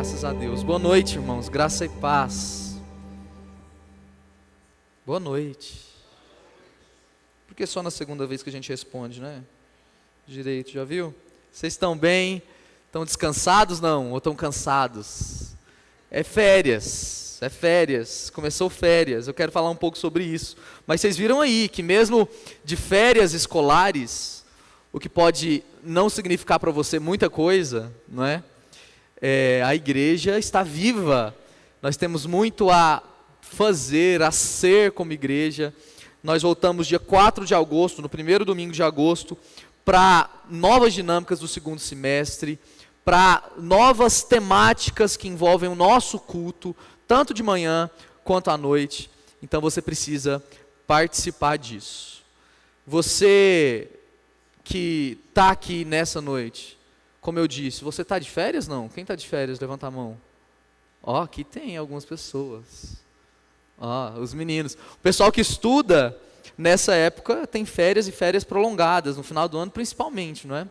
Graças a Deus. Boa noite, irmãos. Graça e paz. Boa noite. Porque só na segunda vez que a gente responde, né? Direito, já viu? Vocês estão bem? Estão descansados, não? Ou estão cansados? É férias. Começou férias. Eu quero falar um pouco sobre isso. Mas vocês viram aí que mesmo de férias escolares, o que pode não significar para você muita coisa, não é? A igreja está viva, nós temos muito a fazer, a ser como igreja. Nós voltamos dia 4 de agosto, no primeiro domingo de agosto, para novas dinâmicas do segundo semestre, para novas temáticas que envolvem o nosso culto, tanto de manhã quanto à noite. Então você precisa participar disso. Você que está aqui nessa noite, como eu disse, você está de férias? Não. Quem está de férias? Levanta a mão. Aqui tem algumas pessoas. Os meninos. O pessoal que estuda nessa época tem férias e férias prolongadas, no final do ano principalmente, não é?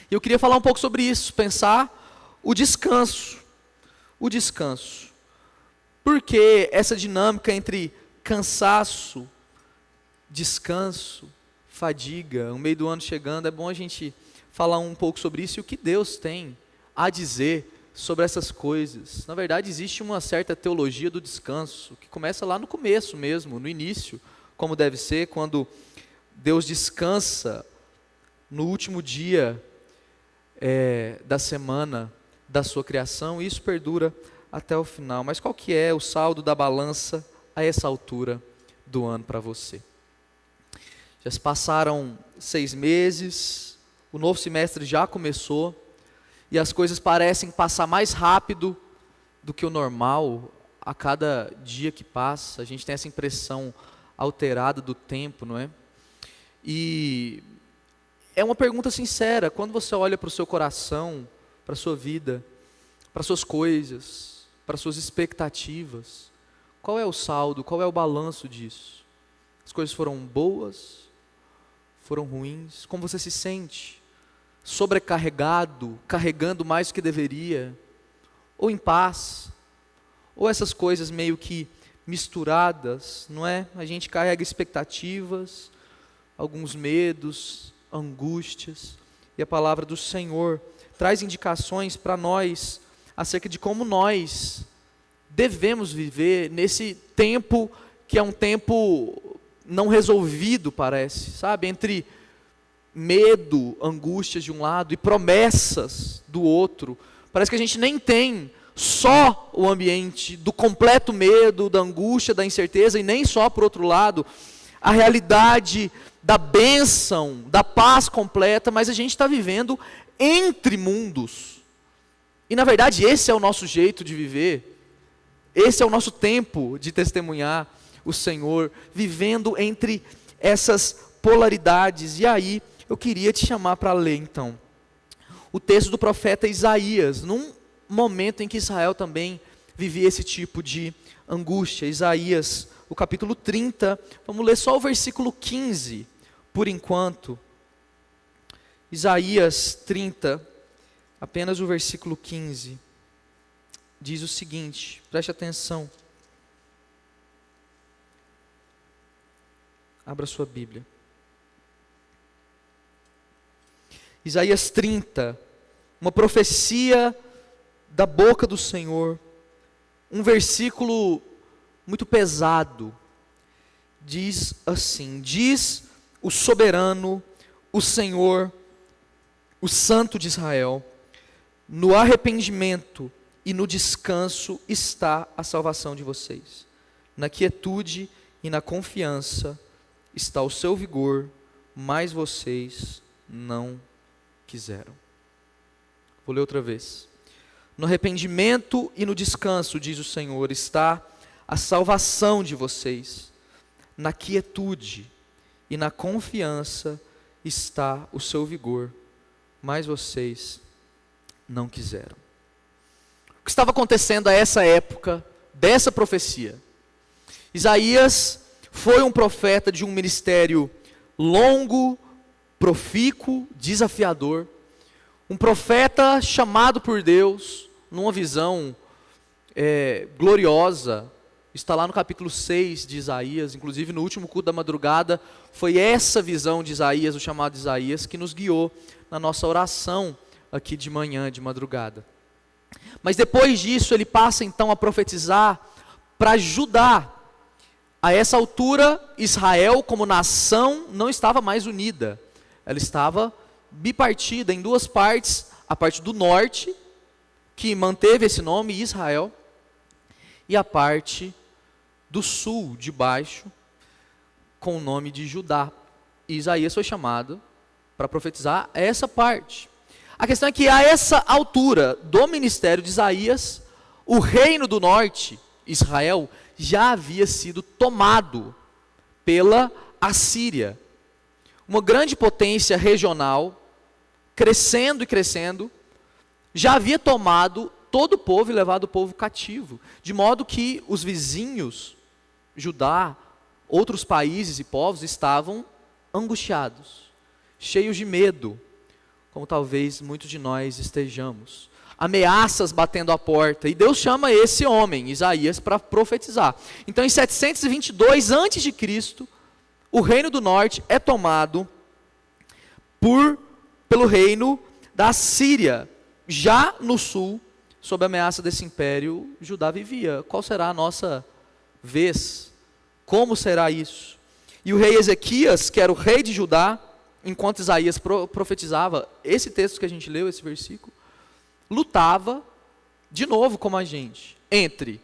E eu queria falar um pouco sobre isso, pensar o descanso. O descanso. Porque essa dinâmica entre cansaço, descanso, fadiga, o meio do ano chegando, é bom a gente falar um pouco sobre isso e o que Deus tem a dizer sobre essas coisas. Na verdade, existe uma certa teologia do descanso, que começa lá no começo mesmo, no início, como deve ser, quando Deus descansa no último dia da semana da sua criação, e isso perdura até o final. Mas qual que é o saldo da balança a essa altura do ano para você? Já se passaram 6 meses, o novo semestre já começou, e as coisas parecem passar mais rápido do que o normal a cada dia que passa. A gente tem essa impressão alterada do tempo, não é? E é uma pergunta sincera, quando você olha para o seu coração, para a sua vida, para as suas coisas, para as suas expectativas, qual é o saldo, qual é o balanço disso? As coisas foram boas? Foram ruins? Como você se sente? Sobrecarregado, carregando mais do que deveria? Ou em paz? Ou essas coisas meio que misturadas, não é? A gente carrega expectativas, alguns medos, angústias, e a palavra do Senhor traz indicações para nós acerca de como nós devemos viver nesse tempo que é um tempo não resolvido, parece, sabe? Entre medo, angústias de um lado e promessas do outro. Parece que a gente nem tem só o ambiente do completo medo, da angústia, da incerteza, e nem só, por outro lado, a realidade da bênção, da paz completa, mas a gente está vivendo entre mundos. E na verdade esse é o nosso jeito de viver, esse é o nosso tempo de testemunhar o Senhor, vivendo entre essas polaridades. E aí eu queria te chamar para ler então o texto do profeta Isaías, num momento em que Israel também vivia esse tipo de angústia. Isaías, o capítulo 30, vamos ler só o versículo 15, por enquanto. Isaías 30, apenas o versículo 15, diz o seguinte, preste atenção. Abra sua Bíblia. Isaías 30, uma profecia da boca do Senhor, um versículo muito pesado, diz assim: diz o soberano, o Senhor, o Santo de Israel, no arrependimento e no descanso está a salvação de vocês, na quietude e na confiança está o seu vigor, mas vocês não quiseram. Vou ler outra vez. No arrependimento e no descanso, diz o Senhor, está a salvação de vocês. Na quietude e na confiança está o seu vigor, mas vocês não quiseram. O que estava acontecendo a essa época dessa profecia? Isaías foi um profeta de um ministério longo, profícuo, desafiador. Um profeta chamado por Deus, numa visão gloriosa. Está lá no capítulo 6 de Isaías, inclusive no último culto da madrugada, foi essa visão de Isaías, o chamado Isaías, que nos guiou na nossa oração aqui de manhã, de madrugada. Mas depois disso, ele passa então a profetizar para Judá. A essa altura, Israel como nação não estava mais unida, ela estava bipartida em duas partes, a parte do norte, que manteve esse nome, Israel, e a parte do sul, de baixo, com o nome de Judá. E Isaías foi chamado para profetizar essa parte. A questão é que a essa altura do ministério de Isaías, o reino do norte, Israel, já havia sido tomado pela Assíria. Uma grande potência regional, crescendo e crescendo, já havia tomado todo o povo e levado o povo cativo, de modo que os vizinhos, Judá, outros países e povos estavam angustiados, cheios de medo, como talvez muitos de nós estejamos. Ameaças batendo a porta, e Deus chama esse homem, Isaías, para profetizar. Então em 722 a.C., o reino do norte é tomado pelo reino da Síria. Já no sul, sob a ameaça desse império, Judá vivia. Qual será a nossa vez? Como será isso? E o rei Ezequias, que era o rei de Judá, enquanto Isaías profetizava, esse texto que a gente leu, esse versículo, lutava, de novo como a gente, entre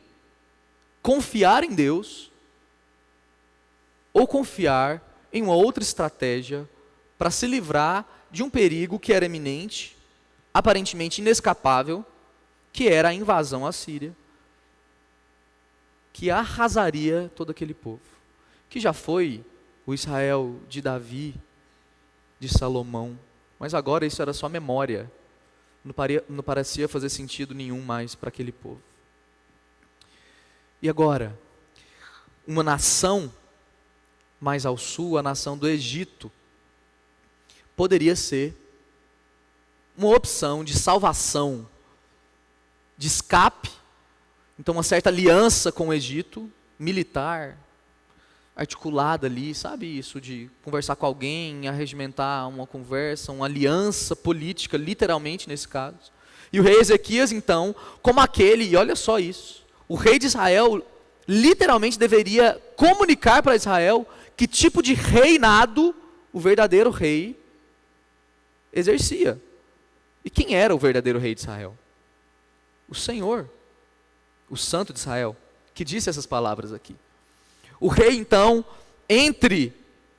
confiar em Deus ou confiar em uma outra estratégia para se livrar de um perigo que era iminente, aparentemente inescapável, que era a invasão à Síria, que arrasaria todo aquele povo, que já foi o Israel de Davi, de Salomão, mas agora isso era só memória, não parecia fazer sentido nenhum mais para aquele povo. E agora, uma nação mais ao sul, a nação do Egito, poderia ser uma opção de salvação, de escape. Então uma certa aliança com o Egito, militar, articulada ali, sabe isso, de conversar com alguém, arregimentar uma conversa, uma aliança política, literalmente nesse caso. E o rei Ezequias então, como aquele, e olha só isso, o rei de Israel literalmente deveria comunicar para Israel que tipo de reinado o verdadeiro rei exercia. E quem era o verdadeiro rei de Israel? O Senhor, o Santo de Israel, que disse essas palavras aqui. O rei então,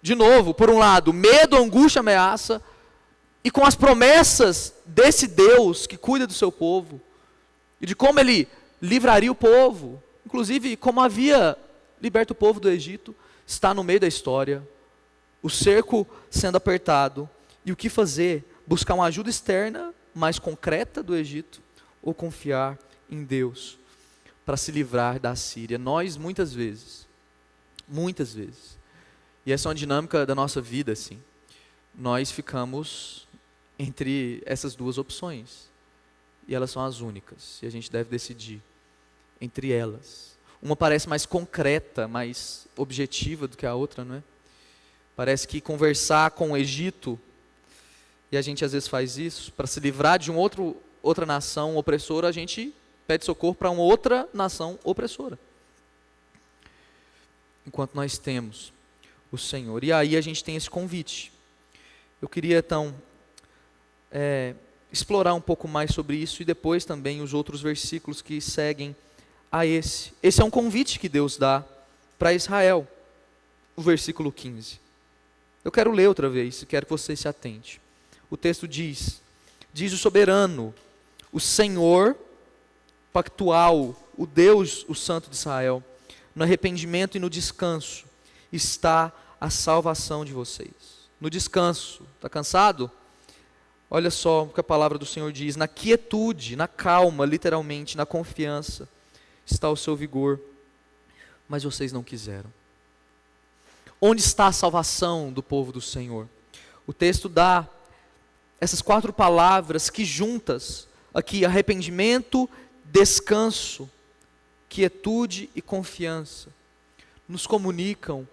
de novo, por um lado, medo, angústia, ameaça, e com as promessas desse Deus que cuida do seu povo, e de como ele livraria o povo, inclusive como havia liberto o povo do Egito, está no meio da história, o cerco sendo apertado, e o que fazer? Buscar uma ajuda externa, mais concreta do Egito, ou confiar em Deus, para se livrar da Síria. Nós, muitas vezes, e essa é uma dinâmica da nossa vida, assim, nós ficamos entre essas duas opções, e elas são as únicas, e a gente deve decidir entre elas. Uma parece mais concreta, mais objetiva do que a outra, não é? Parece que conversar com o Egito, e a gente às vezes faz isso, para se livrar de outra nação opressora, a gente pede socorro para uma outra nação opressora. Enquanto nós temos o Senhor. E aí a gente tem esse convite. Eu queria então explorar um pouco mais sobre isso e depois também os outros versículos que seguem a esse. Esse é um convite que Deus dá para Israel. O versículo 15. Eu quero ler outra vez, quero que você se atente. O texto diz o soberano, o Senhor pactual, o Deus, o Santo de Israel, no arrependimento e no descanso está a salvação de vocês. No descanso, está cansado? Olha só o que a palavra do Senhor diz, na quietude, na calma, literalmente, na confiança, está o seu vigor, mas vocês não quiseram. Onde está a salvação do povo do Senhor? O texto dá essas 4 palavras que juntas aqui, arrependimento, descanso, quietude e confiança, nos comunicam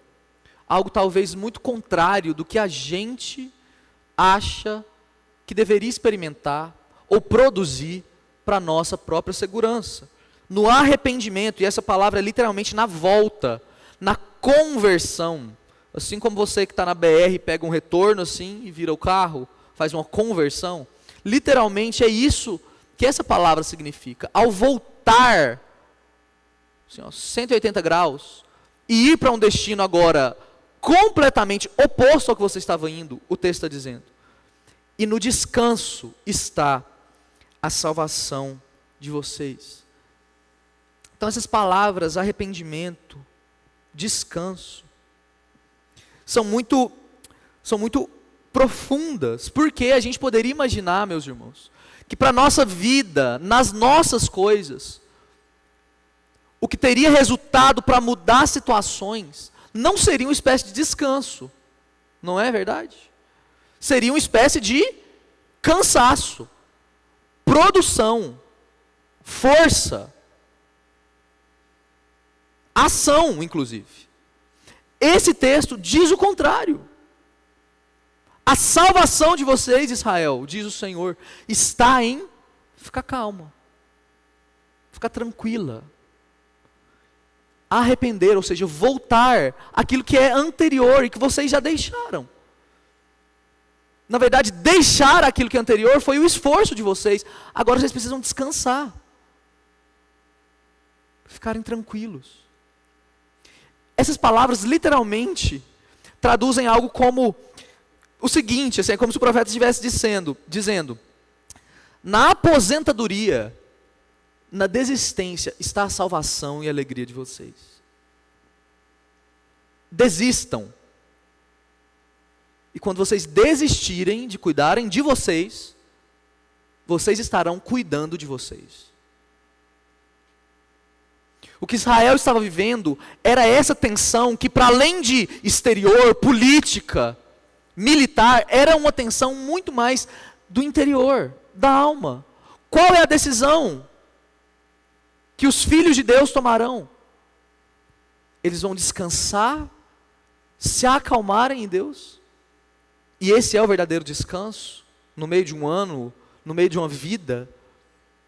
algo talvez muito contrário do que a gente acha que deveria experimentar ou produzir para a nossa própria segurança. No arrependimento, e essa palavra é literalmente na volta, na conversão, assim como você que está na BR pega um retorno assim e vira o carro, faz uma conversão, literalmente é isso que essa palavra significa. Ao voltar assim, 180 graus e ir para um destino agora completamente oposto ao que você estava indo, o texto está dizendo. E no descanso está a salvação de vocês. Então essas palavras, arrependimento, descanso, são muito profundas, porque a gente poderia imaginar, meus irmãos, que para a nossa vida, nas nossas coisas, o que teria resultado para mudar situações, não seria uma espécie de descanso, não é verdade? Seria uma espécie de cansaço, produção, força, ação, inclusive. Esse texto diz o contrário. A salvação de vocês, Israel, diz o Senhor, está em ficar calma, ficar tranquila, arrepender, ou seja, voltar àquilo que é anterior e que vocês já deixaram. Na verdade, deixar aquilo que é anterior foi o esforço de vocês. Agora vocês precisam descansar. Ficarem tranquilos. Essas palavras literalmente traduzem algo como o seguinte, assim, é como se o profeta estivesse dizendo, na aposentadoria, na desistência, está a salvação e a alegria de vocês. Desistam. E quando vocês desistirem de cuidarem de vocês, vocês estarão cuidando de vocês. O que Israel estava vivendo era essa tensão que, para além de exterior, política, militar, era uma tensão muito mais do interior, da alma. Qual é a decisão que os filhos de Deus tomarão? Eles vão descansar, se acalmarem em Deus. E esse é o verdadeiro descanso, no meio de um ano, no meio de uma vida,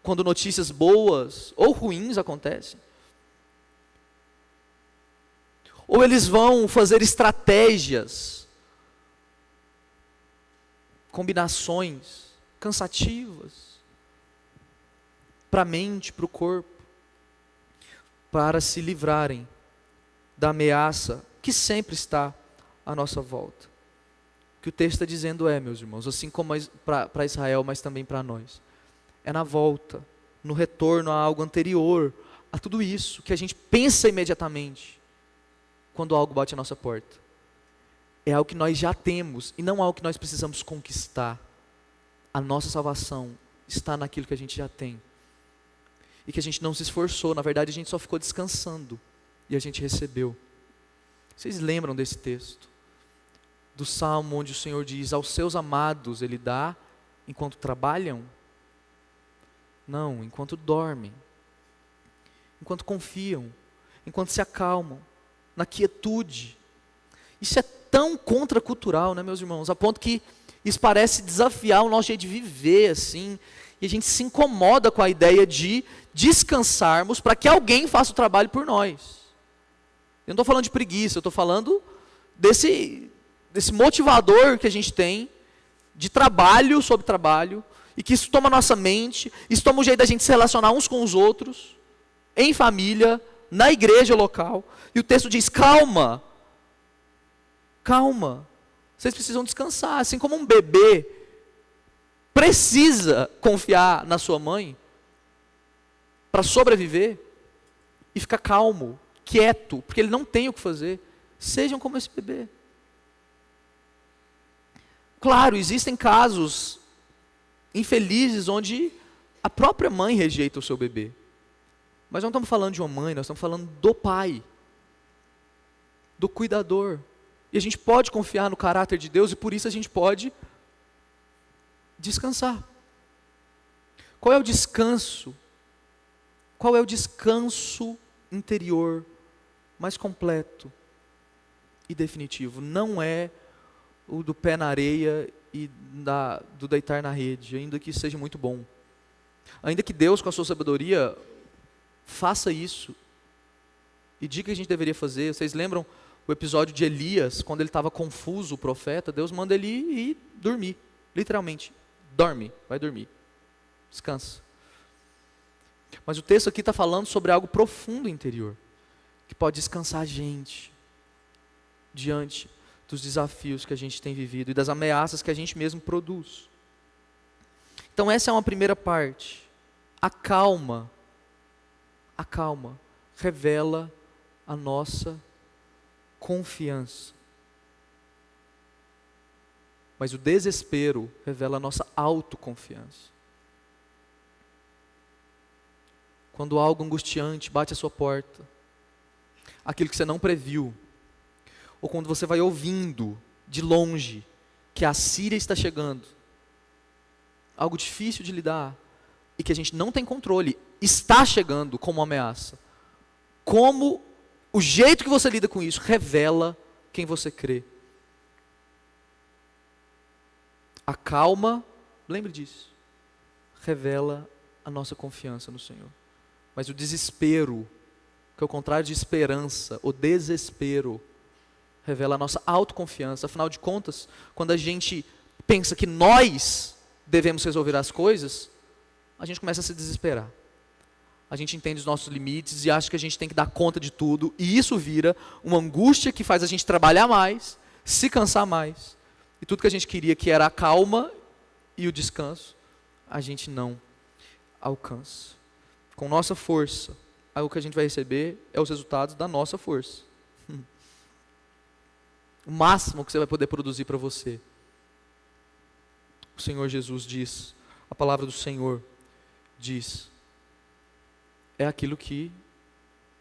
quando notícias boas ou ruins acontecem. Ou eles vão fazer estratégias, combinações cansativas, para a mente, para o corpo, para se livrarem da ameaça que sempre está à nossa volta. O que o texto está dizendo é, meus irmãos, assim como para Israel, mas também para nós, é na volta, no retorno a algo anterior, a tudo isso, que a gente pensa imediatamente, quando algo bate à nossa porta. É algo que nós já temos, e não algo que nós precisamos conquistar. A nossa salvação está naquilo que a gente já tem. E que a gente não se esforçou, na verdade a gente só ficou descansando, e a gente recebeu. Vocês lembram desse texto? Do Salmo onde o Senhor diz, aos seus amados Ele dá, enquanto trabalham? Não, enquanto dormem, enquanto confiam, enquanto se acalmam, na quietude. Isso é tão contracultural, né, meus irmãos? A ponto que isso parece desafiar o nosso jeito de viver, assim, e a gente se incomoda com a ideia de descansarmos para que alguém faça o trabalho por nós. Eu não estou falando de preguiça, eu estou falando desse motivador que a gente tem, de trabalho sobre trabalho, e que isso toma a nossa mente, isso toma o jeito da gente se relacionar uns com os outros, em família, na igreja local. E o texto diz, calma, vocês precisam descansar, assim como um bebê precisa confiar na sua mãe, para sobreviver, e ficar calmo, quieto, porque ele não tem o que fazer. Sejam como esse bebê. Claro, existem casos infelizes onde a própria mãe rejeita o seu bebê. Mas não estamos falando de uma mãe, nós estamos falando do pai, do cuidador. E a gente pode confiar no caráter de Deus e por isso a gente pode descansar. Qual é o descanso? Qual é o descanso interior mais completo e definitivo? Não é o do pé na areia e do deitar na rede, ainda que seja muito bom. Ainda que Deus, com a sua sabedoria, faça isso e diga que a gente deveria fazer. Vocês lembram o episódio de Elias, quando ele estava confuso, o profeta? Deus manda ele ir dormir, literalmente. Dorme, vai dormir, descansa. Mas o texto aqui está falando sobre algo profundo interior, que pode descansar a gente diante dos desafios que a gente tem vivido e das ameaças que a gente mesmo produz. Então essa é uma primeira parte. A calma revela a nossa confiança. Mas o desespero revela a nossa autoconfiança. Quando algo angustiante bate à sua porta, aquilo que você não previu, ou quando você vai ouvindo de longe que a Síria está chegando, algo difícil de lidar e que a gente não tem controle, está chegando como uma ameaça. Como o jeito que você lida com isso revela quem você crê. A calma, lembre disso, revela a nossa confiança no Senhor. Mas o desespero, que é o contrário de esperança, o desespero, revela a nossa autoconfiança. Afinal de contas, quando a gente pensa que nós devemos resolver as coisas, a gente começa a se desesperar. A gente entende os nossos limites e acha que a gente tem que dar conta de tudo, e isso vira uma angústia que faz a gente trabalhar mais, se cansar mais, e tudo que a gente queria, que era a calma e o descanso, a gente não alcança. Com nossa força, algo que a gente vai receber é os resultados da nossa força. O máximo que você vai poder produzir para você. O Senhor Jesus diz, a palavra do Senhor diz, é aquilo que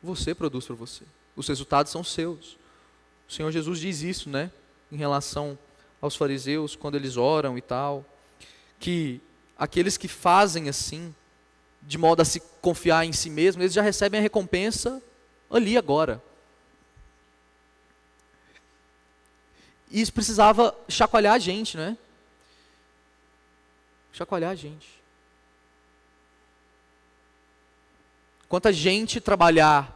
você produz para você. Os resultados são seus. O Senhor Jesus diz isso, né? Em relação aos fariseus, quando eles oram e tal, que aqueles que fazem assim, de modo a se confiar em si mesmo, eles já recebem a recompensa ali agora. E isso precisava chacoalhar a gente, né? Chacoalhar a gente. Enquanto a gente trabalhar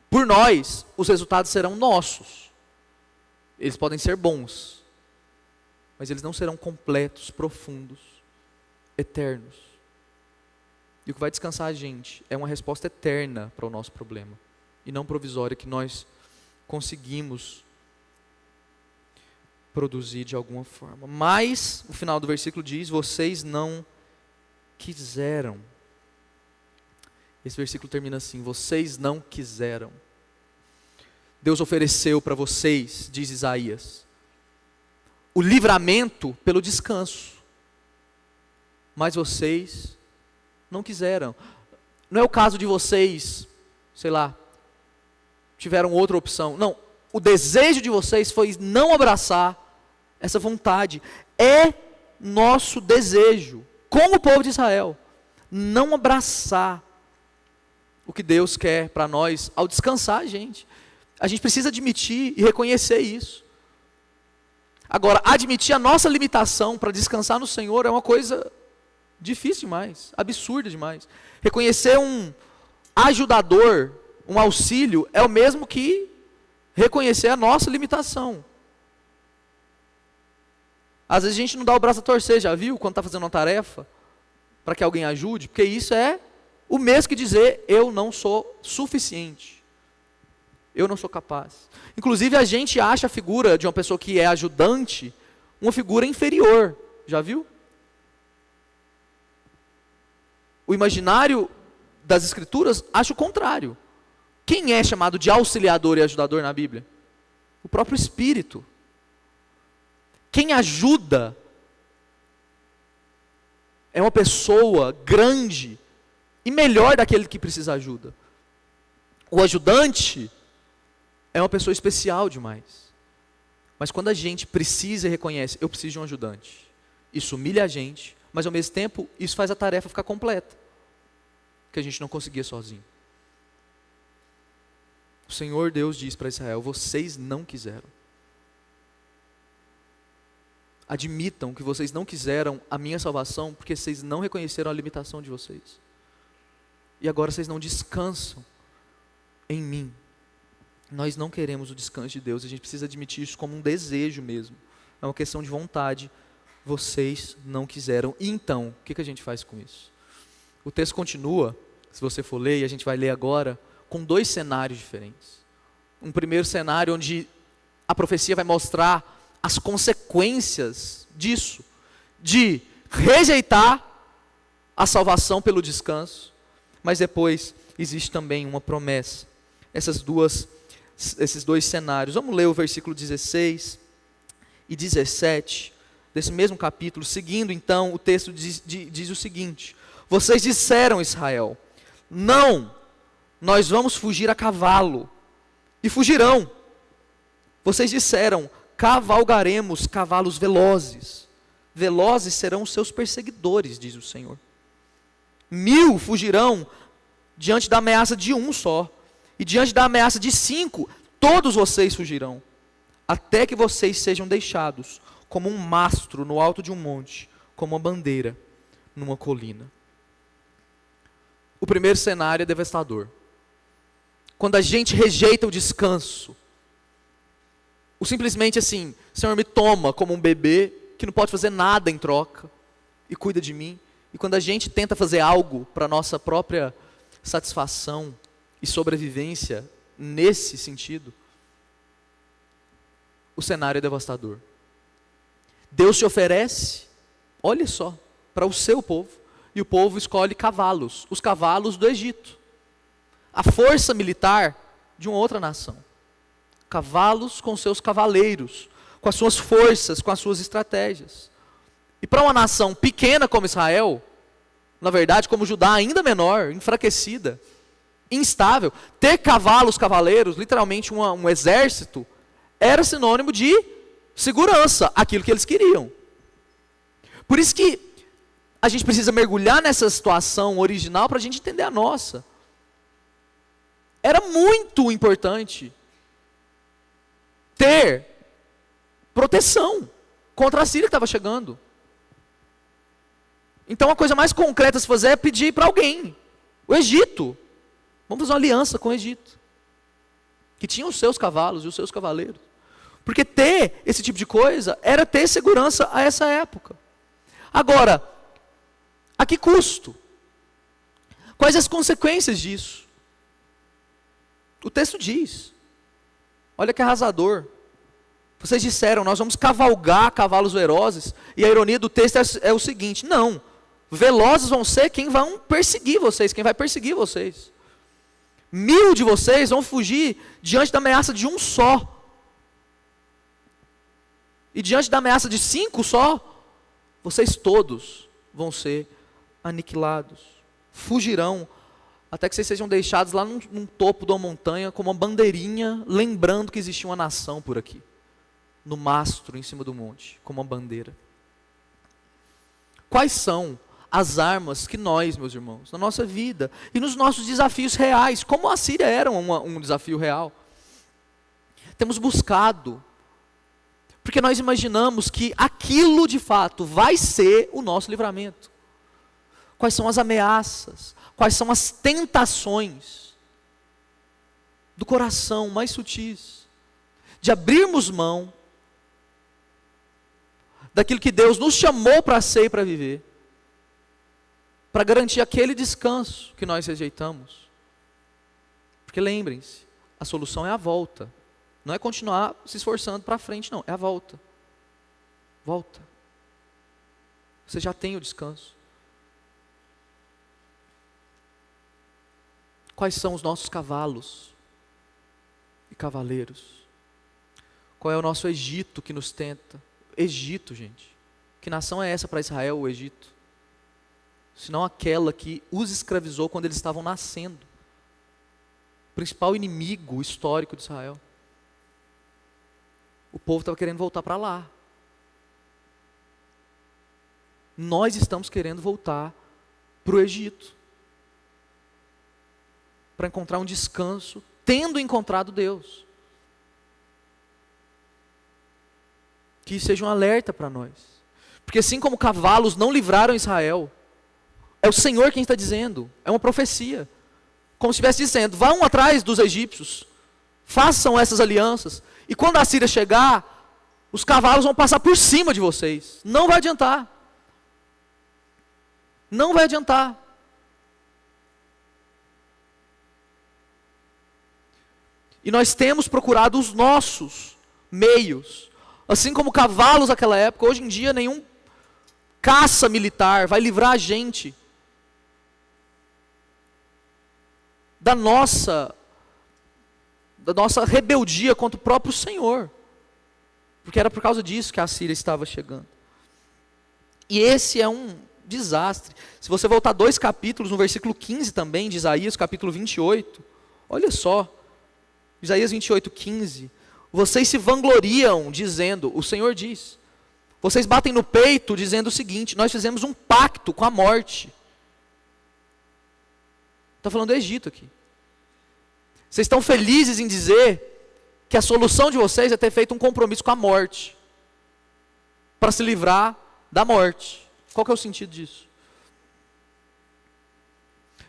por nós, os resultados serão nossos. Eles podem ser bons, mas eles não serão completos, profundos, eternos. E o que vai descansar a gente é uma resposta eterna para o nosso problema, e não provisória, que nós conseguimos produzir de alguma forma. Mas, o final do versículo diz, vocês não quiseram. Esse versículo termina assim, vocês não quiseram. Deus ofereceu para vocês, diz Isaías, o livramento pelo descanso. Mas vocês não quiseram. Não é o caso de vocês, sei lá, tiveram outra opção. Não, o desejo de vocês foi não abraçar essa vontade. É nosso desejo, como o povo de Israel, não abraçar o que Deus quer para nós ao descansar a gente. A gente precisa admitir e reconhecer isso. Agora, admitir a nossa limitação para descansar no Senhor é uma coisa difícil demais, absurda demais. Reconhecer um ajudador, um auxílio, é o mesmo que reconhecer a nossa limitação. Às vezes a gente não dá o braço a torcer, já viu? Quando está fazendo uma tarefa, para que alguém ajude, porque isso é o mesmo que dizer, eu não sou suficiente. Eu não sou capaz. Inclusive a gente acha a figura de uma pessoa que é ajudante, uma figura inferior, já viu? O imaginário das Escrituras acha o contrário. Quem é chamado de auxiliador e ajudador na Bíblia? O próprio Espírito. Quem ajuda é uma pessoa grande e melhor daquele que precisa de ajuda. O ajudante é uma pessoa especial demais. Mas quando a gente precisa e reconhece, eu preciso de um ajudante, isso humilha a gente, mas ao mesmo tempo isso faz a tarefa ficar completa, que a gente não conseguia sozinho. O Senhor Deus diz para Israel: vocês não quiseram. Admitam que vocês não quiseram a minha salvação porque vocês não reconheceram a limitação de vocês. E agora vocês não descansam em mim. Nós não queremos o descanso de Deus, a gente precisa admitir isso como um desejo mesmo. É uma questão de vontade. Vocês não quiseram. E então, o que a gente faz com isso? O texto continua, se você for ler, e a gente vai ler agora, com 2 cenários diferentes. Um primeiro cenário onde a profecia vai mostrar as consequências disso, de rejeitar a salvação pelo descanso, mas depois existe também uma promessa. Esses 2 cenários. Vamos ler o versículo 16 e 17 desse mesmo capítulo. Seguindo então, o texto diz o seguinte: vocês disseram, Israel, não, nós vamos fugir a cavalo, e fugirão. Vocês disseram, cavalgaremos cavalos velozes. Velozes serão os seus perseguidores, diz o Senhor. 1000 fugirão diante da ameaça de 1 só. E diante da ameaça de 5, todos vocês fugirão. Até que vocês sejam deixados como um mastro no alto de um monte, como uma bandeira numa colina. O primeiro cenário é devastador. Quando a gente rejeita o descanso, ou simplesmente assim, Senhor, me toma como um bebê que não pode fazer nada em troca e cuida de mim. E quando a gente tenta fazer algo para a nossa própria satisfação e sobrevivência nesse sentido, o cenário é devastador. Deus te oferece, olha só, para o seu povo, e o povo escolhe cavalos, os cavalos do Egito, a força militar de uma outra nação. Cavalos com seus cavaleiros, com as suas forças, com as suas estratégias. E para uma nação pequena como Israel, na verdade, como Judá ainda menor, enfraquecida, instável, ter cavalos, cavaleiros, literalmente um exército, era sinônimo de segurança, aquilo que eles queriam. Por isso que a gente precisa mergulhar nessa situação original para a gente entender a nossa. Era muito importante ter proteção contra a Síria que estava chegando. Então a coisa mais concreta a se fazer é pedir para alguém, o Egito. Vamos fazer uma aliança com o Egito, que tinha os seus cavalos e os seus cavaleiros. Porque ter esse tipo de coisa era ter segurança a essa época. Agora, a que custo? Quais as consequências disso? O texto diz, olha que arrasador. Vocês disseram, nós vamos cavalgar cavalos velozes, e a ironia do texto é o seguinte: não, velozes vão ser quem vão perseguir vocês, quem vai perseguir vocês. 1000 de vocês vão fugir diante da ameaça de 1 só. E diante da ameaça de 5 só, vocês todos vão ser aniquilados. Fugirão até que vocês sejam deixados lá num topo de uma montanha com uma bandeirinha, lembrando que existia uma nação por aqui. No mastro, em cima do monte, como uma bandeira. Quais são as armas que nós, meus irmãos, na nossa vida e nos nossos desafios reais, como a Síria era um desafio real, temos buscado, porque nós imaginamos que aquilo de fato vai ser o nosso livramento. Quais são as ameaças, quais são as tentações do coração mais sutis, de abrirmos mão daquilo que Deus nos chamou para ser e para viver, para garantir aquele descanso que nós rejeitamos. Porque lembrem-se, a solução é a volta. Não é continuar se esforçando para frente, não. É a volta. Volta. Você já tem o descanso. Quais são os nossos cavalos e cavaleiros? Qual é o nosso Egito que nos tenta? Egito, gente. Que nação é essa para Israel, o Egito? Senão aquela que os escravizou quando eles estavam nascendo. O principal inimigo histórico de Israel. O povo estava querendo voltar para lá. Nós estamos querendo voltar para o Egito, para encontrar um descanso, tendo encontrado Deus. Que isso seja um alerta para nós. Porque assim como cavalos não livraram Israel, é o Senhor quem está dizendo, é uma profecia. Como se estivesse dizendo, vão atrás dos egípcios, façam essas alianças, e quando a Síria chegar, os cavalos vão passar por cima de vocês. Não vai adiantar. Não vai adiantar. E nós temos procurado os nossos meios. Assim como cavalos naquela época, hoje em dia nenhum caça militar vai livrar a gente da nossa rebeldia contra o próprio Senhor. Porque era por causa disso que a Síria estava chegando. E esse é um desastre. Se você voltar 2 capítulos, no versículo 15 também, de Isaías, capítulo 28, olha só, Isaías 28, 15, vocês se vangloriam dizendo, o Senhor diz, vocês batem no peito dizendo o seguinte, nós fizemos um pacto com a morte. Está falando do Egito aqui. Vocês estão felizes em dizer que a solução de vocês é ter feito um compromisso com a morte, para se livrar da morte. Qual que é o sentido disso?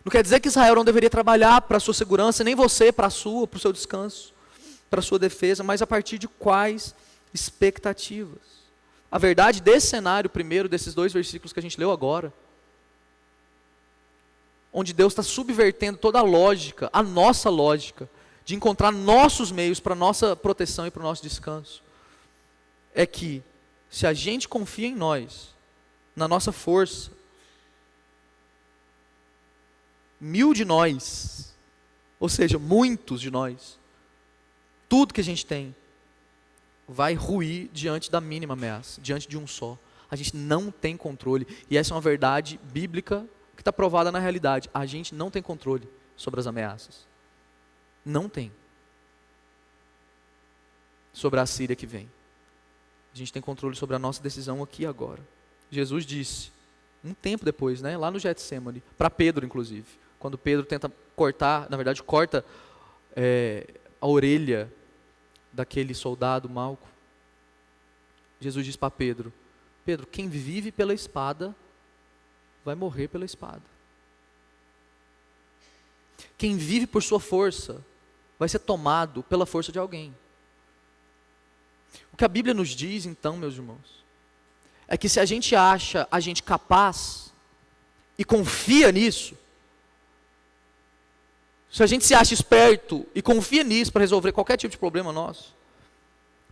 Não quer dizer que Israel não deveria trabalhar para a sua segurança, nem você para a sua, para o seu descanso, para a sua defesa, mas a partir de quais expectativas? A verdade desse cenário, primeiro, desses 2 versículos que a gente leu agora, onde Deus está subvertendo toda a lógica, a nossa lógica, de encontrar nossos meios para a nossa proteção e para o nosso descanso, é que, se a gente confia em nós, na nossa força, 1000 de nós, ou seja, muitos de nós, tudo que a gente tem, vai ruir diante da mínima ameaça, diante de um só. A gente não tem controle, e essa é uma verdade bíblica que está provada na realidade. A gente não tem controle sobre as ameaças. Não tem. Sobre a Síria que vem. A gente tem controle sobre a nossa decisão aqui e agora. Jesus disse, um tempo depois, lá no Getsemane, para Pedro inclusive, quando Pedro tenta cortar, na verdade corta a orelha daquele soldado Malco, Jesus diz para Pedro, Pedro, quem vive pela espada, vai morrer pela espada. Quem vive por sua força, vai ser tomado pela força de alguém. O que a Bíblia nos diz então, meus irmãos, é que se a gente acha a gente capaz, e confia nisso, se a gente se acha esperto e confia nisso para resolver qualquer tipo de problema nosso,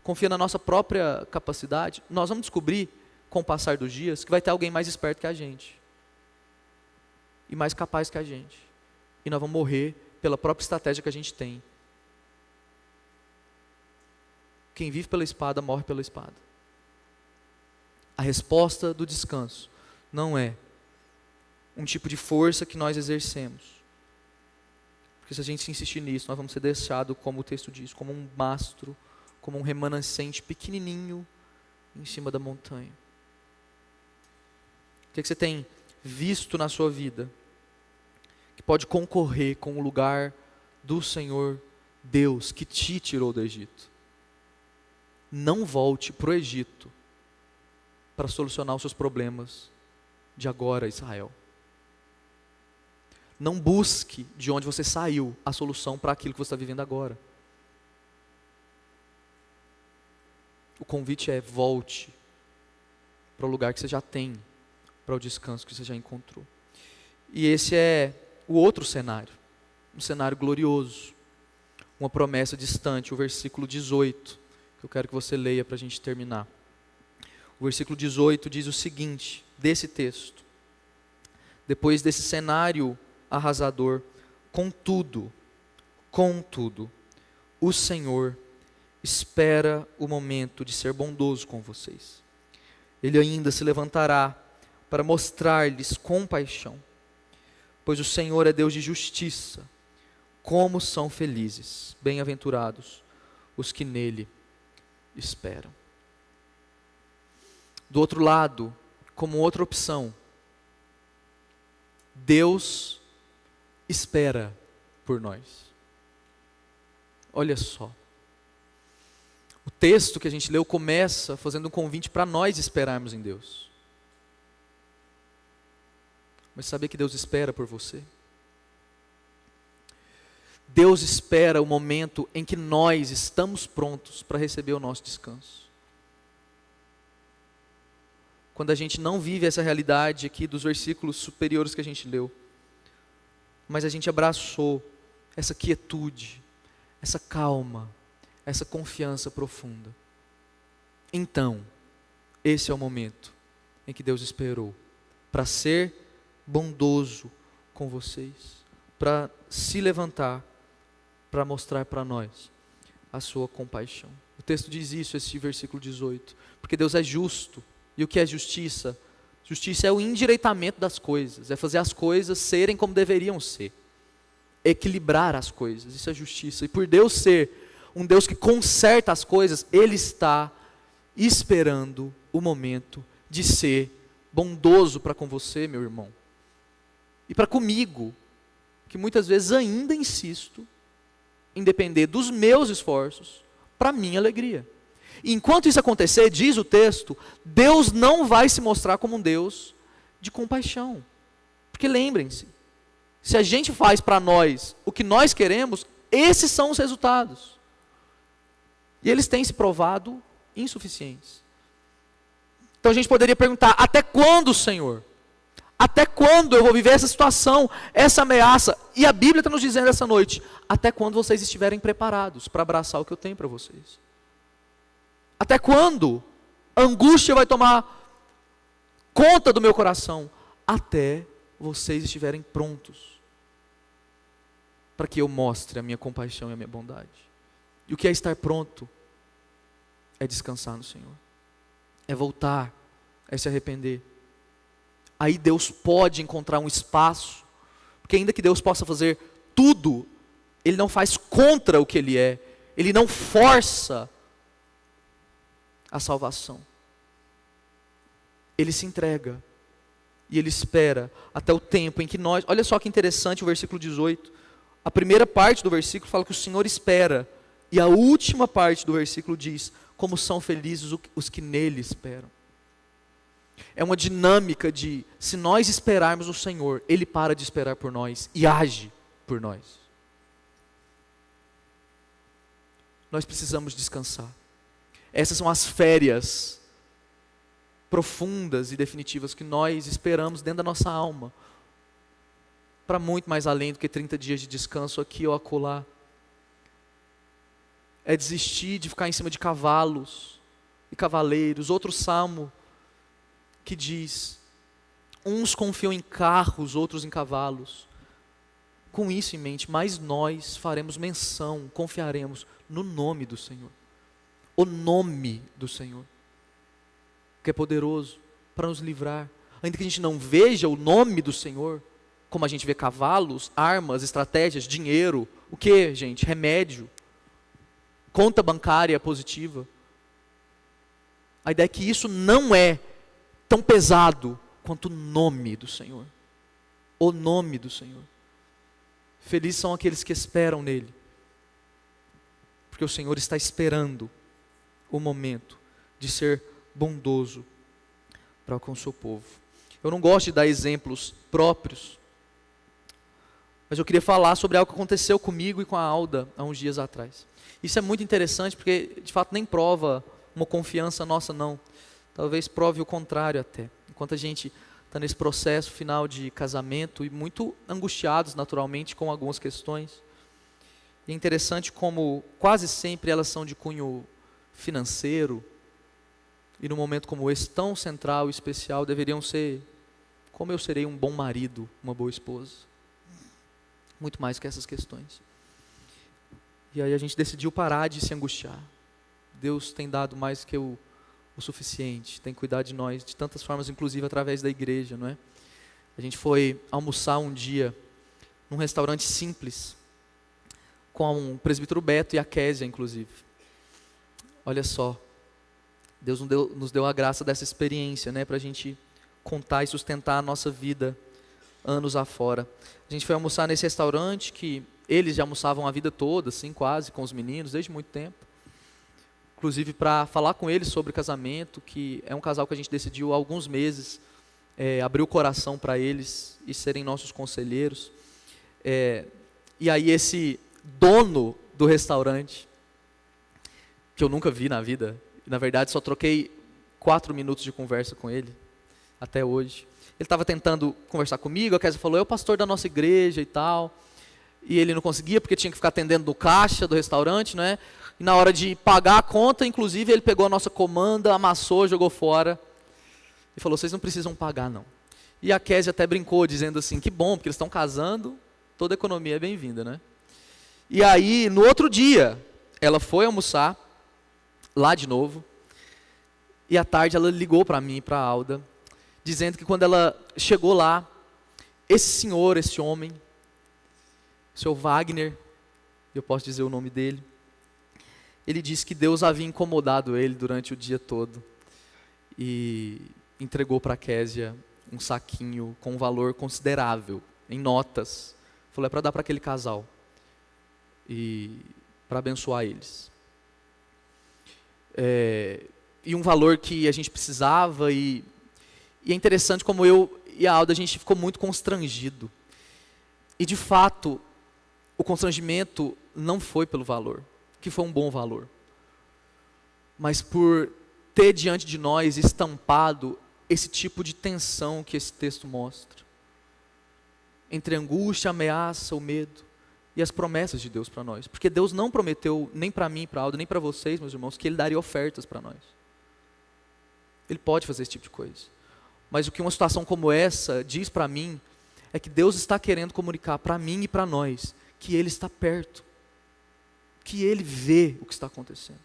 confia na nossa própria capacidade, nós vamos descobrir, com o passar dos dias, que vai ter alguém mais esperto que a gente, e mais capaz que a gente, e nós vamos morrer pela própria estratégia que a gente tem. Quem vive pela espada, morre pela espada. A resposta do descanso não é um tipo de força que nós exercemos. Porque se a gente insistir nisso, nós vamos ser deixados, como o texto diz, como um mastro, como um remanescente pequenininho em cima da montanha. O que você tem visto na sua vida que pode concorrer com o lugar do Senhor Deus que te tirou do Egito? Não volte para o Egito para solucionar os seus problemas de agora, Israel. Não busque de onde você saiu a solução para aquilo que você está vivendo agora. O convite é: volte para o lugar que você já tem, para o descanso que você já encontrou. E esse é o outro cenário, um cenário glorioso, uma promessa distante, o versículo 18. Eu quero que você leia para a gente terminar. O versículo 18 diz o seguinte, desse texto: depois desse cenário arrasador, contudo, o Senhor espera o momento de ser bondoso com vocês. Ele ainda se levantará para mostrar-lhes compaixão, pois o Senhor é Deus de justiça. Como são felizes, bem-aventurados os que nele esperam. Do outro lado, como outra opção, Deus espera por nós. Olha só. O texto que a gente leu começa fazendo um convite para nós esperarmos em Deus. Mas saber que Deus espera por você? Deus espera o momento em que nós estamos prontos para receber o nosso descanso. Quando a gente não vive essa realidade aqui dos versículos superiores que a gente leu, mas a gente abraçou essa quietude, essa calma, essa confiança profunda. Então, esse é o momento em que Deus esperou para ser bondoso com vocês, para se levantar, para mostrar para nós a sua compaixão. O texto diz isso, esse versículo 18, porque Deus é justo. E o que é justiça? Justiça é o endireitamento das coisas, é fazer as coisas serem como deveriam ser, equilibrar as coisas, isso é justiça. E por Deus ser um Deus que conserta as coisas, Ele está esperando o momento de ser bondoso para com você, meu irmão, e para comigo, que muitas vezes ainda insisto em depender dos meus esforços para minha alegria. E enquanto isso acontecer, diz o texto, Deus não vai se mostrar como um Deus de compaixão. Porque lembrem-se, se a gente faz para nós o que nós queremos, esses são os resultados. E eles têm se provado insuficientes. Então a gente poderia perguntar, até quando, Senhor? Até quando eu vou viver essa situação, essa ameaça? E a Bíblia está nos dizendo essa noite, até quando vocês estiverem preparados para abraçar o que eu tenho para vocês? Até quando a angústia vai tomar conta do meu coração? Até vocês estiverem prontos para que eu mostre a minha compaixão e a minha bondade. E o que é estar pronto? É descansar no Senhor, é voltar, é se arrepender. Aí Deus pode encontrar um espaço, porque ainda que Deus possa fazer tudo, Ele não faz contra o que Ele é, Ele não força a salvação. Ele se entrega e Ele espera até o tempo em que nós, olha só que interessante o versículo 18, a primeira parte do versículo fala que o Senhor espera, e a última parte do versículo diz, como são felizes os que nele esperam. É uma dinâmica de, se nós esperarmos o Senhor, Ele para de esperar por nós e age por nós. Nós precisamos descansar. Essas são as férias profundas e definitivas que nós esperamos dentro da nossa alma, para muito mais além do que 30 dias de descanso aqui ou acolá. É desistir de ficar em cima de cavalos e cavaleiros. Outro salmo que diz, uns confiam em carros, outros em cavalos. Com isso em mente, mas nós faremos menção, confiaremos no nome do Senhor. O nome do Senhor, que é poderoso para nos livrar. Ainda que a gente não veja o nome do Senhor, como a gente vê cavalos, armas, estratégias, dinheiro, o que, gente? Remédio, conta bancária positiva. A ideia é que isso não é tão pesado quanto o nome do Senhor. O nome do Senhor. Felizes são aqueles que esperam nele, porque o Senhor está esperando o momento de ser bondoso para com o seu povo. Eu não gosto de dar exemplos próprios, mas eu queria falar sobre algo que aconteceu comigo e com a Alda há uns dias atrás. Isso é muito interessante porque de fato nem prova uma confiança nossa não, talvez prove o contrário até. Enquanto a gente está nesse processo final de casamento e muito angustiados naturalmente com algumas questões, e é interessante como quase sempre elas são de cunho financeiro, e num momento como esse tão central e especial deveriam ser como eu serei um bom marido, uma boa esposa, muito mais que essas questões. E aí a gente decidiu parar de se angustiar. Deus tem dado mais que o suficiente, tem cuidado de nós de tantas formas, inclusive através da igreja, não é? A gente foi almoçar um dia num restaurante simples com o presbítero Beto e a Késia, inclusive. Olha só, Deus nos deu a graça dessa experiência, né, para a gente contar e sustentar a nossa vida anos afora. A gente foi almoçar nesse restaurante que eles já almoçavam a vida toda, assim, quase, com os meninos, desde muito tempo. Inclusive para falar com eles sobre casamento, que é um casal que a gente decidiu há alguns meses abrir o coração para eles e serem nossos conselheiros. E aí esse dono do restaurante, que eu nunca vi na vida, na verdade só troquei 4 minutos de conversa com ele, até hoje. Ele estava tentando conversar comigo, a Kézia falou, é o pastor da nossa igreja e tal. E ele não conseguia porque tinha que ficar atendendo do caixa do restaurante, né? E na hora de pagar a conta, inclusive, ele pegou a nossa comanda, amassou, jogou fora. E falou, vocês não precisam pagar não. E a Kézia até brincou, dizendo assim, que bom, porque eles estão casando, toda economia é bem-vinda, né? E aí, no outro dia, ela foi almoçar, lá de novo. E à tarde ela ligou para mim, para a Alda, dizendo que quando ela chegou lá, esse senhor, esse homem, o seu Wagner, eu posso dizer o nome dele, ele disse que Deus havia incomodado ele durante o dia todo e entregou para a Kézia um saquinho com um valor considerável, em notas. Falou, é para dar para aquele casal e para abençoar eles. E um valor que a gente precisava e é interessante como eu e a Alda, a gente ficou muito constrangido. E de fato, o constrangimento não foi pelo valor, que foi um bom valor, mas por ter diante de nós estampado esse tipo de tensão que esse texto mostra, entre a angústia, a ameaça, o medo e as promessas de Deus para nós. Porque Deus não prometeu, nem para mim, para a Alda, nem para vocês, meus irmãos, que Ele daria ofertas para nós. Ele pode fazer esse tipo de coisa. Mas o que uma situação como essa diz para mim, é que Deus está querendo comunicar para mim e para nós, que Ele está perto, que Ele vê o que está acontecendo.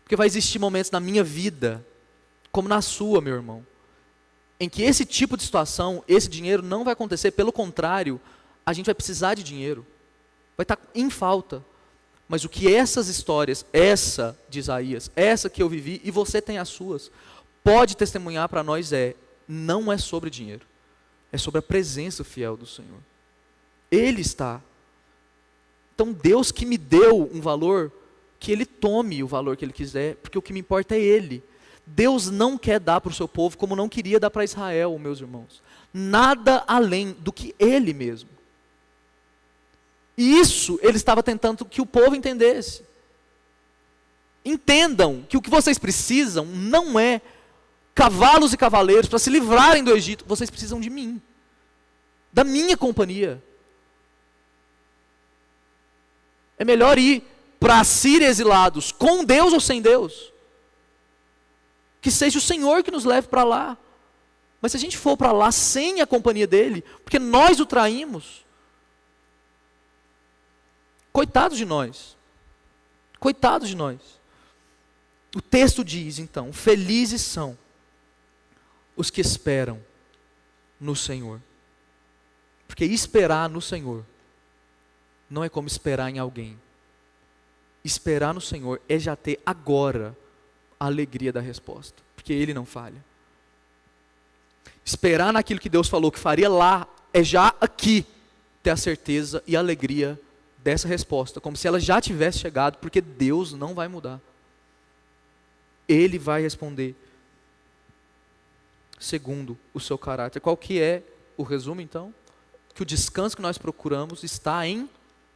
Porque vai existir momentos na minha vida, como na sua, meu irmão, em que esse tipo de situação, esse dinheiro não vai acontecer, pelo contrário, a gente vai precisar de dinheiro, vai estar em falta. Mas o que essas histórias, essa de Isaías, essa que eu vivi, e você tem as suas, pode testemunhar para nós não é sobre dinheiro, é sobre a presença fiel do Senhor. Ele está. Então Deus que me deu um valor, que Ele tome o valor que Ele quiser, porque o que me importa é Ele. Deus não quer dar para o seu povo como não queria dar para Israel, meus irmãos. Nada além do que Ele mesmo. E isso Ele estava tentando que o povo entendesse. Entendam que o que vocês precisam não é cavalos e cavaleiros para se livrarem do Egito. Vocês precisam de mim, da minha companhia. É melhor ir para a Síria exilados, com Deus ou sem Deus. Que seja o Senhor que nos leve para lá. Mas se a gente for para lá sem a companhia dEle, porque nós o traímos, coitados de nós. Coitados de nós. O texto diz então, felizes são os que esperam no Senhor. Porque esperar no Senhor não é como esperar em alguém. Esperar no Senhor é já ter agora a alegria da resposta, porque Ele não falha. Esperar naquilo que Deus falou que faria lá, é já aqui ter a certeza e a alegria dessa resposta, como se ela já tivesse chegado, porque Deus não vai mudar. Ele vai responder segundo o seu caráter. Qual que é o resumo então? Que o descanso que nós procuramos está em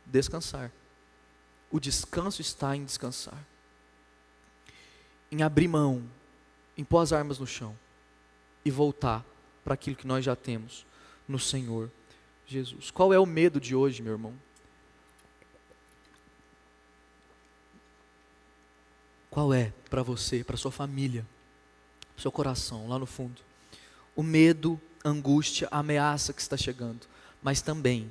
descansar. O descanso está em descansar. Em abrir mão, em pôr as armas no chão e voltar para aquilo que nós já temos no Senhor Jesus. Qual é o medo de hoje, meu irmão? Qual é para você, para sua família, seu coração, lá no fundo? O medo, a angústia, a ameaça que está chegando. Mas também,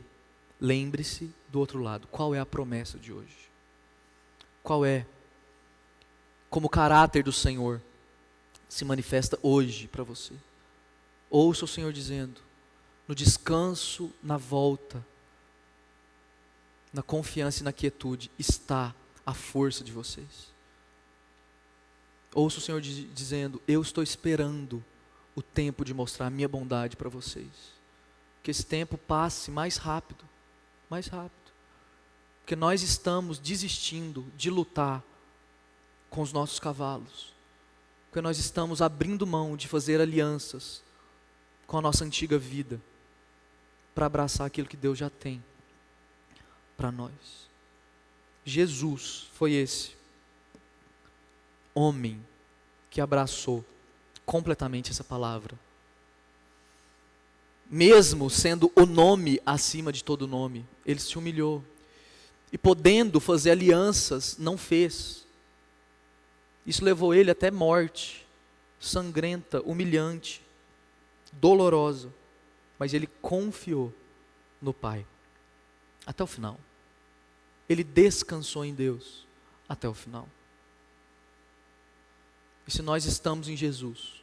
lembre-se do outro lado, qual é a promessa de hoje? Qual é? Como o caráter do Senhor se manifesta hoje para você. Ouça o Senhor dizendo, no descanso, na volta, na confiança e na quietude, está a força de vocês. Ouça o Senhor dizendo, eu estou esperando o tempo de mostrar a minha bondade para vocês. Que esse tempo passe mais rápido, mais rápido. Porque nós estamos desistindo de lutar com os nossos cavalos. Porque nós estamos abrindo mão de fazer alianças com a nossa antiga vida para abraçar aquilo que Deus já tem para nós. Jesus foi esse homem que abraçou completamente essa palavra. Mesmo sendo o nome acima de todo nome, ele se humilhou. E podendo fazer alianças, não fez. Isso levou ele até morte, sangrenta, humilhante, dolorosa. Mas ele confiou no Pai, até o final. Ele descansou em Deus, até o final. E se nós estamos em Jesus,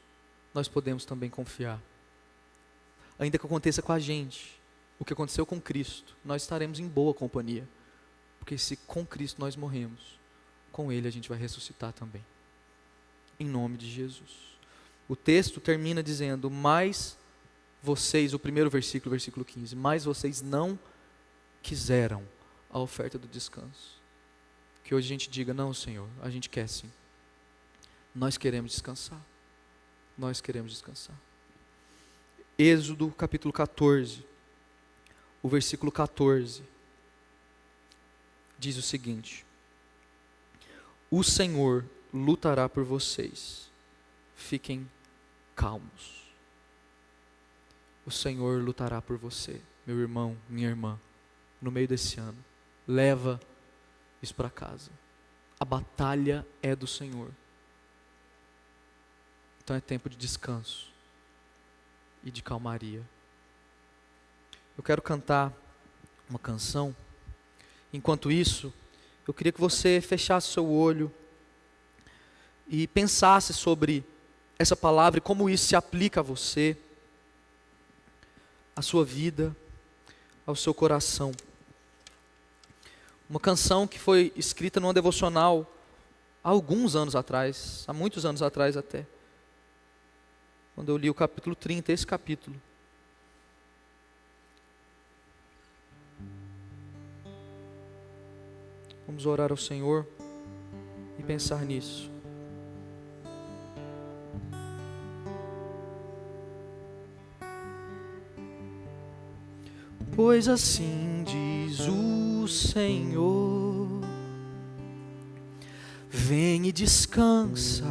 nós podemos também confiar. Ainda que aconteça com a gente, o que aconteceu com Cristo, nós estaremos em boa companhia. Porque se com Cristo nós morremos, com Ele a gente vai ressuscitar também. Em nome de Jesus. O texto termina dizendo, mas vocês, o primeiro versículo, versículo 15, mas vocês não quiseram a oferta do descanso. Que hoje a gente diga, não, Senhor, a gente quer sim. Nós queremos descansar. Nós queremos descansar. Êxodo capítulo 14, o versículo 14, diz o seguinte: o Senhor lutará por vocês, fiquem calmos. O Senhor lutará por você, meu irmão, minha irmã, no meio desse ano. Leva isso para casa. A batalha é do Senhor. Então é tempo de descanso e de calmaria. Eu quero cantar uma canção. Enquanto isso, eu queria que você fechasse seu olho e pensasse sobre essa palavra e como isso se aplica a você, à sua vida, ao seu coração. Uma canção que foi escrita numa devocional há alguns anos atrás, há muitos anos atrás até. Quando eu li o capítulo 30, esse capítulo. Vamos orar ao Senhor e pensar nisso. Pois assim diz o Senhor, vem e descansa,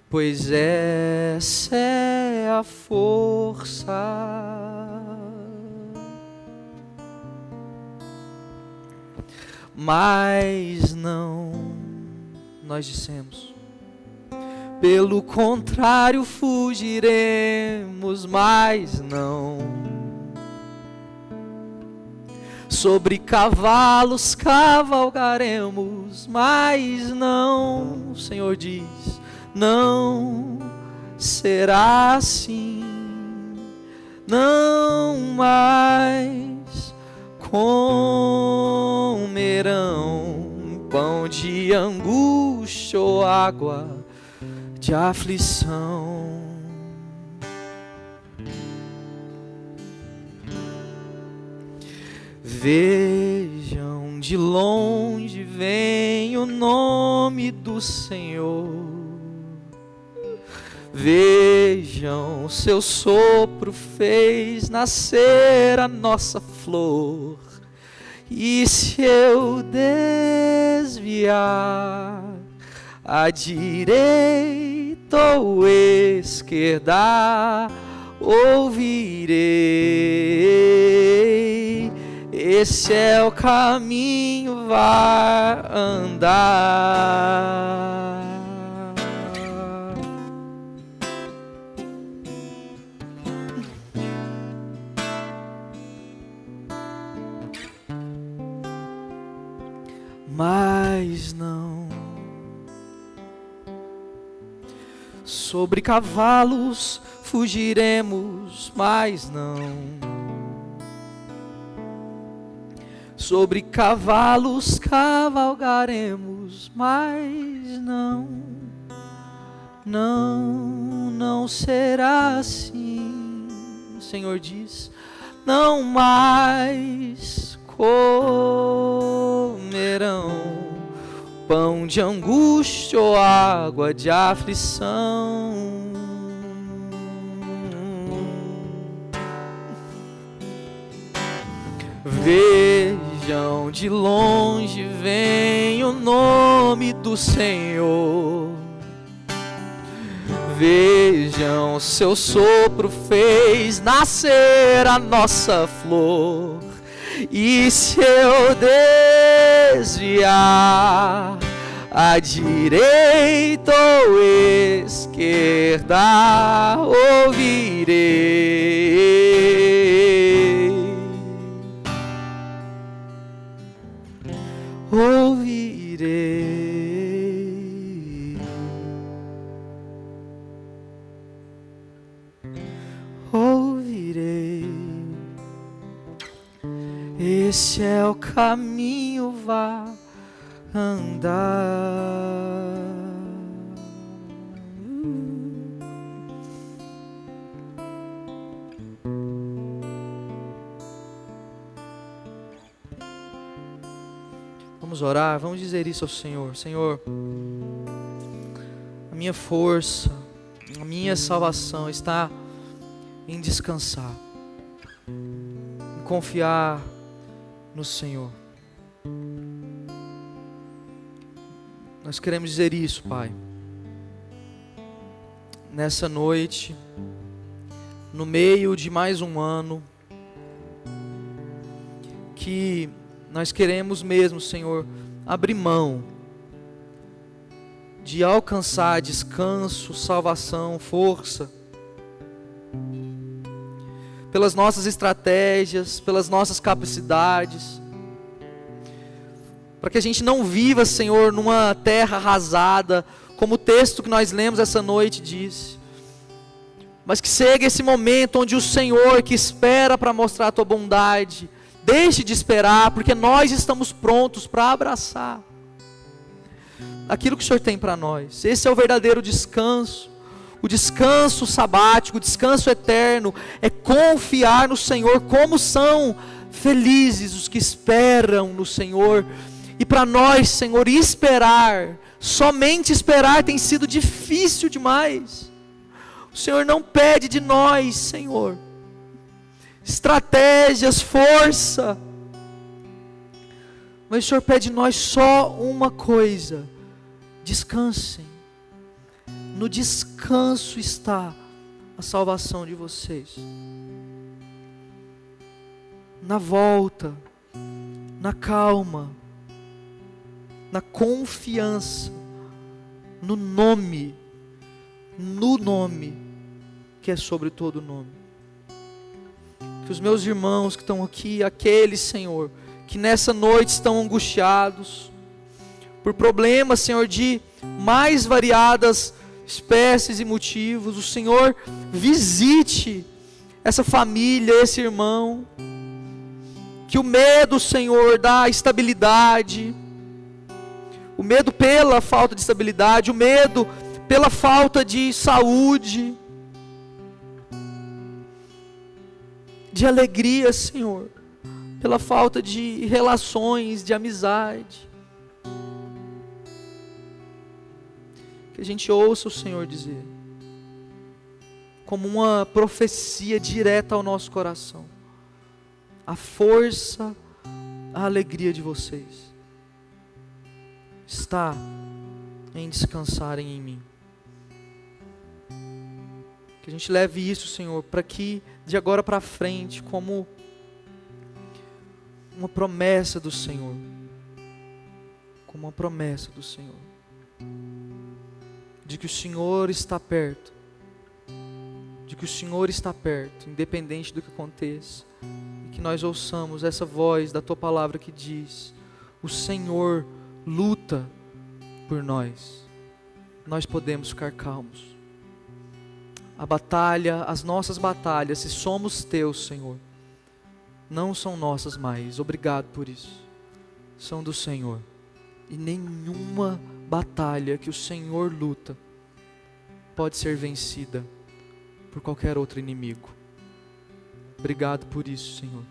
pois essa é a força mas não, nós dissemos, pelo contrário fugiremos, mas não, sobre cavalos cavalgaremos, mas não, o Senhor diz, não será assim, não mais comerão pão de angústia ou água de aflição. Vejam, de longe vem o nome do Senhor. Vejam, seu sopro fez nascer a nossa flor. E se eu desviar à direita ou esquerda, ouvirei, esse é o caminho, vai andar. Mas não, sobre cavalos fugiremos, mas não, sobre cavalos cavalgaremos, mas não, não será assim. O Senhor diz: não mais comerão pão de angústia ou água de aflição. Vejam, de longe vem o nome do Senhor. Vejam, seu sopro fez nascer a nossa flor. E se eu desviar à direita ou esquerda, ouvirei. Ouvirei. Ouvirei. Esse é o caminho, vá andar. Vamos orar, vamos dizer isso ao Senhor. Senhor, a minha força, a minha salvação está em descansar, em confiar no Senhor. Nós queremos dizer isso, Pai, nessa noite, no meio de mais um ano, que nós queremos mesmo, Senhor, abrir mão de alcançar descanso, salvação, força, pelas nossas estratégias, pelas nossas capacidades, para que a gente não viva, Senhor, numa terra arrasada, como o texto que nós lemos essa noite diz, mas que chegue esse momento onde o Senhor, que espera para mostrar a tua bondade, deixe de esperar, porque nós estamos prontos para abraçar aquilo que o Senhor tem para nós. Esse é o verdadeiro descanso. O descanso sabático, o descanso eterno, é confiar no Senhor. Como são felizes os que esperam no Senhor. E para nós, Senhor, esperar, somente esperar tem sido difícil demais. O Senhor não pede de nós, Senhor, estratégias, força, mas o Senhor pede de nós só uma coisa: descansem. No descanso está a salvação de vocês. Na volta, na calma, na confiança, no nome que é sobre todo nome. Que os meus irmãos que estão aqui, aqueles, Senhor, que nessa noite estão angustiados por problemas, Senhor, de mais variadas espécies e motivos, o Senhor visite essa família, esse irmão. Que o medo, Senhor, da estabilidade, o medo pela falta de estabilidade, o medo pela falta de saúde, de alegria, Senhor, pela falta de relações, de amizade, que a gente ouça o Senhor dizer, como uma profecia direta ao nosso coração: a força, a alegria de vocês está em descansarem em mim. Que a gente leve isso, Senhor, para que de agora para frente, como uma promessa do Senhor, como uma promessa do Senhor, de que o Senhor está perto, de que o Senhor está perto, independente do que aconteça, e que nós ouçamos essa voz da Tua palavra que diz: o Senhor luta por nós, nós podemos ficar calmos. A batalha, as nossas batalhas, se somos Teus, Senhor, não são nossas mais. Obrigado por isso. São do Senhor. E nenhuma batalha que o Senhor luta pode ser vencida por qualquer outro inimigo. Obrigado por isso, Senhor.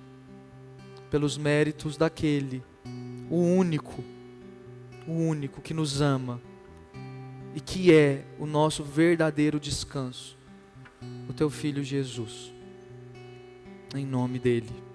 Pelos méritos daquele, o único que nos ama e que é o nosso verdadeiro descanso, o Teu Filho Jesus. Em nome dele.